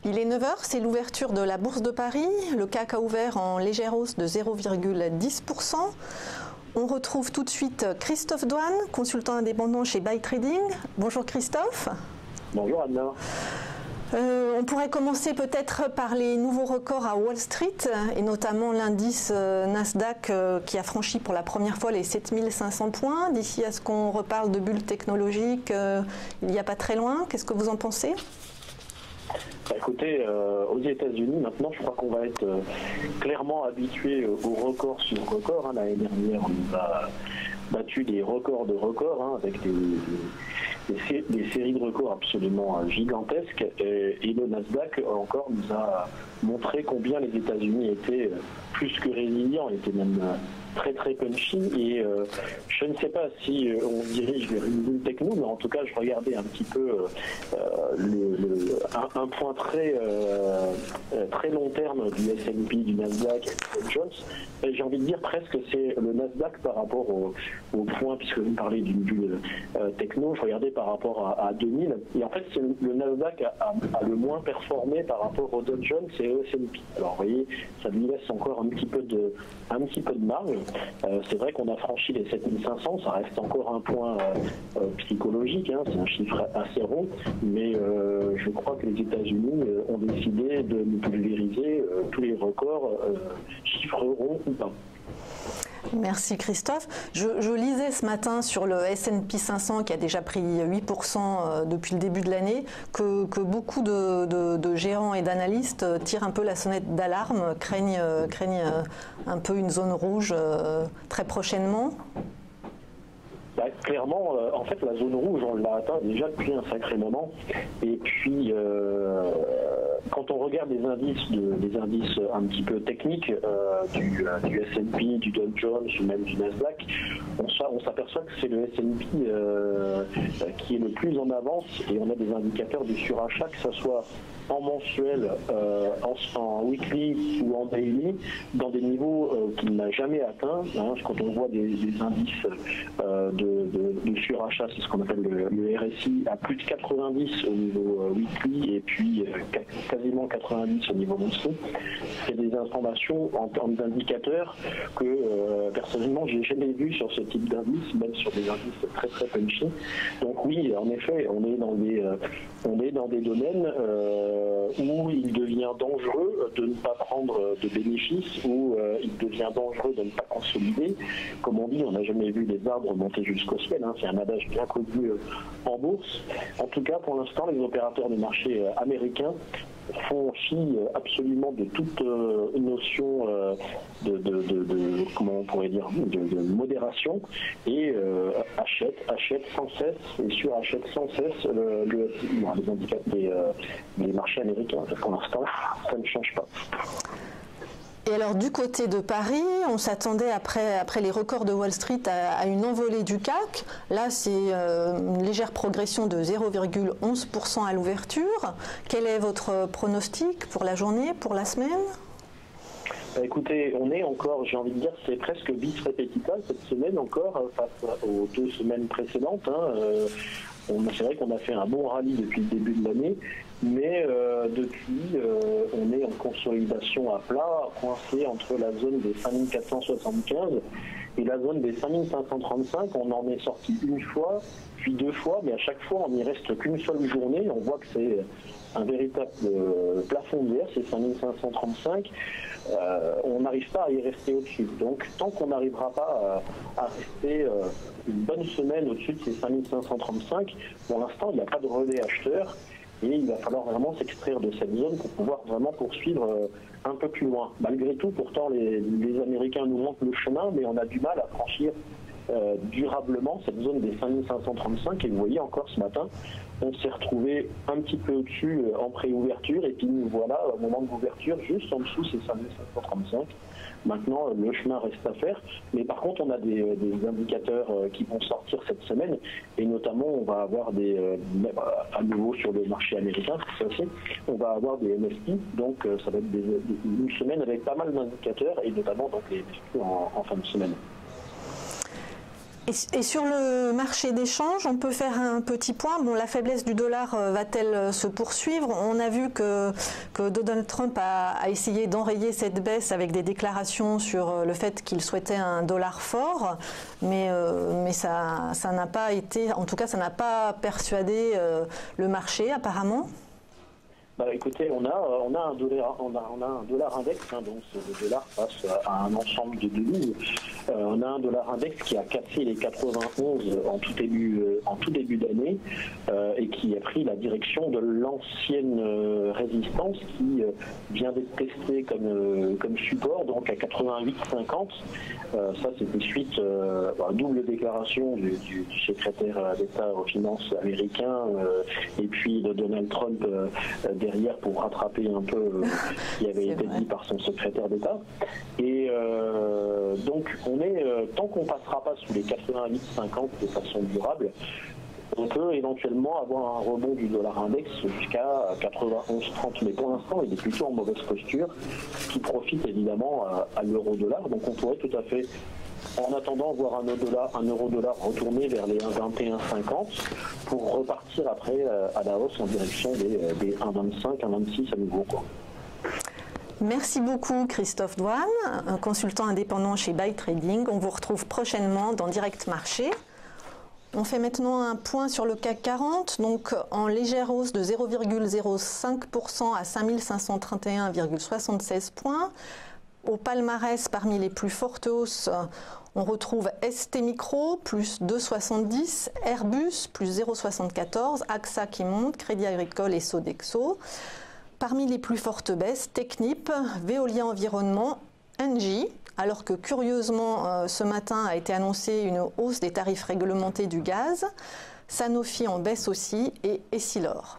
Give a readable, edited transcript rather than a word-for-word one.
Il est 9 heures, c'est l'ouverture de la Bourse de Paris. Le CAC a ouvert en légère hausse de 0,10%. On retrouve tout de suite Christophe Douane, consultant indépendant chez Buy Trading. Bonjour Christophe. Bonjour Anna. On pourrait commencer peut-être par les nouveaux records à Wall Street et notamment l'indice Nasdaq qui a franchi pour la première fois les 7500 points. D'ici à ce qu'on reparle de bulles technologiques, il n'y a pas très loin. Qu'est-ce que vous en pensez ? Écoutez, aux États-Unis, maintenant, je crois qu'on va être clairement habitué au record sur record. L'année dernière, on a battu des records de records avec des séries de records absolument gigantesques. Et le Nasdaq, encore, nous a montré combien les États-Unis étaient plus que résilients, étaient même très très punchy. Et je ne sais pas si on se dirige vers une bulle techno, mais en tout cas, je regardais un petit peu un point très long terme du S&P, du Nasdaq et du Jones. Et j'ai envie de dire presque c'est le Nasdaq par rapport au point, puisque vous me parlez d'une bulle techno, je regardais par rapport à 2000. Et en fait, le Nasdaq a le moins performé par rapport au Dow Jones et au S&P. Alors vous voyez, ça lui laisse encore un petit peu de marge. C'est vrai qu'on a franchi les 7500, ça reste encore un point psychologique, c'est un chiffre assez rond, mais je crois que les États-Unis ont décidé de nous pulvériser tous les records, chiffres ronds ou pas. Merci Christophe. Je lisais ce matin sur le S&P 500 qui a déjà pris 8% depuis le début de l'année que beaucoup de gérants et d'analystes tirent un peu la sonnette d'alarme, craignent un peu une zone rouge très prochainement. Clairement, en fait, la zone rouge, on l'a atteint déjà depuis un sacré moment. Et puis, quand on regarde des indices un petit peu techniques du S&P, du Dow Jones ou même du Nasdaq, on s'aperçoit que c'est le S&P qui est le plus en avance, et on a des indicateurs du surachat, que ce soit en mensuel, en weekly ou en daily, dans des niveaux qu'il n'a jamais atteints. Quand on voit des indices de surachat, c'est ce qu'on appelle le RSI, à plus de 90 au niveau weekly et puis quasiment 90 au niveau mensuel. C'est des informations en termes d'indicateurs que personnellement j'ai jamais vu sur ce type d'indice, même sur des indices très très punchy. Donc oui, en effet, on est dans des domaines où il devient dangereux de ne pas prendre de bénéfices, où il devient dangereux de ne pas consolider. Comme on dit, on n'a jamais vu les arbres monter jusqu'au ciel, c'est un adage bien connu en bourse. En tout cas, pour l'instant, les opérateurs du marché américains font fi absolument de toute notion comment on pourrait dire, de modération, et achètent sans cesse et surachètent sans cesse les indicateurs des marchés américains. Pour l'instant, ça ne change pas. Et alors du côté de Paris, on s'attendait après les records de Wall Street à une envolée du CAC. Là, c'est une légère progression de 0,11% à l'ouverture. Quel est votre pronostic pour la journée, pour la semaine ? Écoutez, on est encore, j'ai envie de dire, c'est presque bis repetita cette semaine encore, face aux 2 semaines précédentes. C'est vrai qu'on a fait un bon rallye depuis le début de l'année, mais depuis, on est en consolidation à plat, coincé entre la zone des 5475 et la zone des 5535. On en est sorti une fois, puis 2 fois, mais à chaque fois, on n'y reste qu'une seule journée. On voit que c'est un véritable plafond de verre, c'est 5535. On n'arrive pas à y rester au-dessus. Donc, tant qu'on n'arrivera pas à rester une bonne semaine au-dessus de ces 5535, pour l'instant, il n'y a pas de relais acheteur. Et il va falloir vraiment s'extraire de cette zone pour pouvoir vraiment poursuivre un peu plus loin. Malgré tout, pourtant, les Américains nous montrent le chemin, mais on a du mal à franchir durablement cette zone des 5535. Et vous voyez, encore ce matin, on s'est retrouvé un petit peu au-dessus en pré-ouverture, et puis nous voilà au moment de l'ouverture juste en dessous ces 5535. Maintenant, le chemin reste à faire, mais par contre, on a des indicateurs qui vont sortir cette semaine, et notamment, on va avoir à nouveau sur le marché américain, on va avoir des MSP, donc ça va être une semaine avec pas mal d'indicateurs, et notamment donc les MSP en fin de semaine. Et sur le marché d'échange, on peut faire un petit point. Bon, la faiblesse du dollar va-t-elle se poursuivre? On a vu que Donald Trump a essayé d'enrayer cette baisse avec des déclarations sur le fait qu'il souhaitait un dollar fort, mais ça n'a pas été, en tout cas, ça n'a pas persuadé le marché apparemment. Bah, écoutez, on a un dollar index, hein, donc le dollar face à un ensemble de devises. On a un dollar index qui a cassé les 91 en tout début d'année et qui a pris la direction de l'ancienne résistance qui vient d'être testée comme support, donc à 88,50. Ça, c'était suite à double déclaration du secrétaire d'État aux finances américain et puis de Donald Trump derrière pour rattraper un peu ce qui avait été dit par son secrétaire d'État. Et donc, tant qu'on ne passera pas sous les 88,50 de façon durable, on peut éventuellement avoir un rebond du dollar index jusqu'à 91,30. Mais pour l'instant, il est plutôt en mauvaise posture, ce qui profite évidemment à l'euro-dollar. Donc on pourrait tout à fait, en attendant, voir un euro-dollar retourner vers les 1,2150 pour repartir après à la hausse en direction des 1,25, 1,26 à nouveau, quoi. Merci beaucoup Christophe Douane, un consultant indépendant chez Buy Trading. On vous retrouve prochainement dans Direct Marché. On fait maintenant un point sur le CAC 40, donc en légère hausse de 0,05% à 5531,76 points. Au palmarès, parmi les plus fortes hausses, on retrouve ST Micro, plus 2,70, Airbus, plus 0,74, AXA qui monte, Crédit Agricole et Sodexo. Parmi les plus fortes baisses, Technip, Veolia Environnement, Engie, alors que curieusement, ce matin a été annoncée une hausse des tarifs réglementés du gaz, Sanofi en baisse aussi et Essilor.